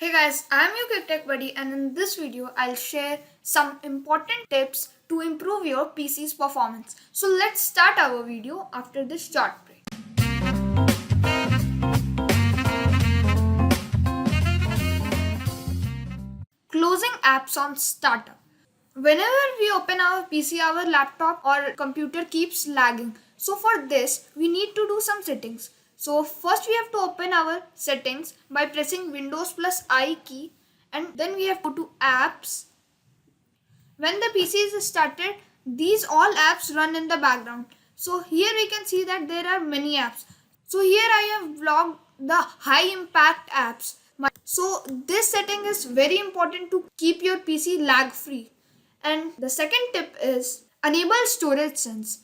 Hey guys, I am your Quick Tech Buddy, and in this video I'll share some important tips to improve your PC's performance. So let's start our video after this short break. Closing apps on startup. Whenever we open our PC, our laptop or computer keeps lagging. So for this, we need to do some settings. So first we have to open our settings by pressing Windows plus I key, and then we have to go to apps. When the PC is started, these all apps run in the background. So here we can see that there are many apps. So here I have logged the high impact apps. So this setting is very important to keep your PC lag free. And the second tip is enable storage sense.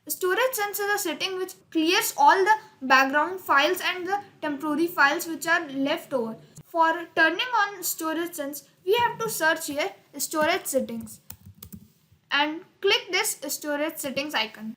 Storage sense is a setting which clears all the background files and the temporary files which are left over. For turning on storage sense, we have to search here storage settings and click this storage settings icon.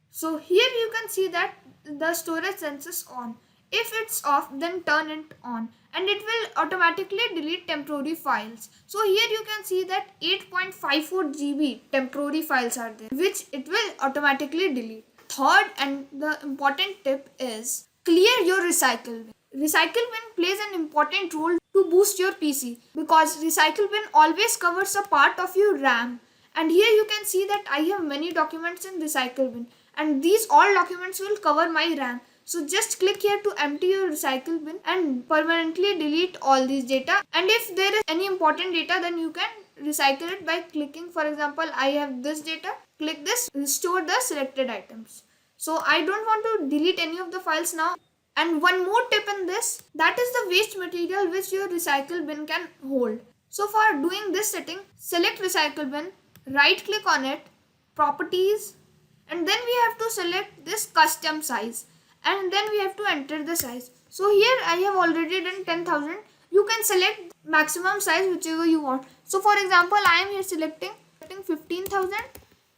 So here you can see that the storage sense is on. If it's off, then turn it on and it will automatically delete temporary files. So here you can see that 8.54 GB temporary files are there, which it will automatically delete. Third and the important tip is clear your recycle bin. Recycle bin plays an important role to boost your PC because recycle bin always covers a part of your RAM. And here you can see that I have many documents in recycle bin, and these all documents will cover my RAM. So just click here to empty your recycle bin and permanently delete all these data. And if there is any important data, then you can recycle it by clicking. For example, I have this data. Click this, restore the selected items. So I don't want to delete any of the files now. And one more tip in this, that is the waste material which your recycle bin can hold. So for doing this setting, select recycle bin, right click on it, properties, and then we have to select this custom size. And then we have to enter the size. So here I have already done 10,000. You can select maximum size whichever you want. So for example, I am here selecting 15,000.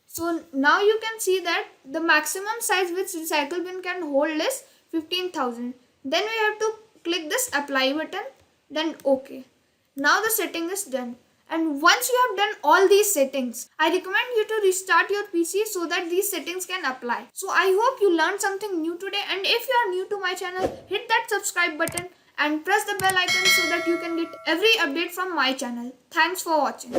So now you can see that the maximum size which recycle bin can hold is 15,000. Then we have to click this apply button, then OK. Now the setting is done. And once you have done all these settings, I recommend you to restart your PC so that these settings can apply. So I hope you learned something new today, and if you are new to my channel, hit that subscribe button and press the bell icon so that you can get every update from my channel. Thanks for watching.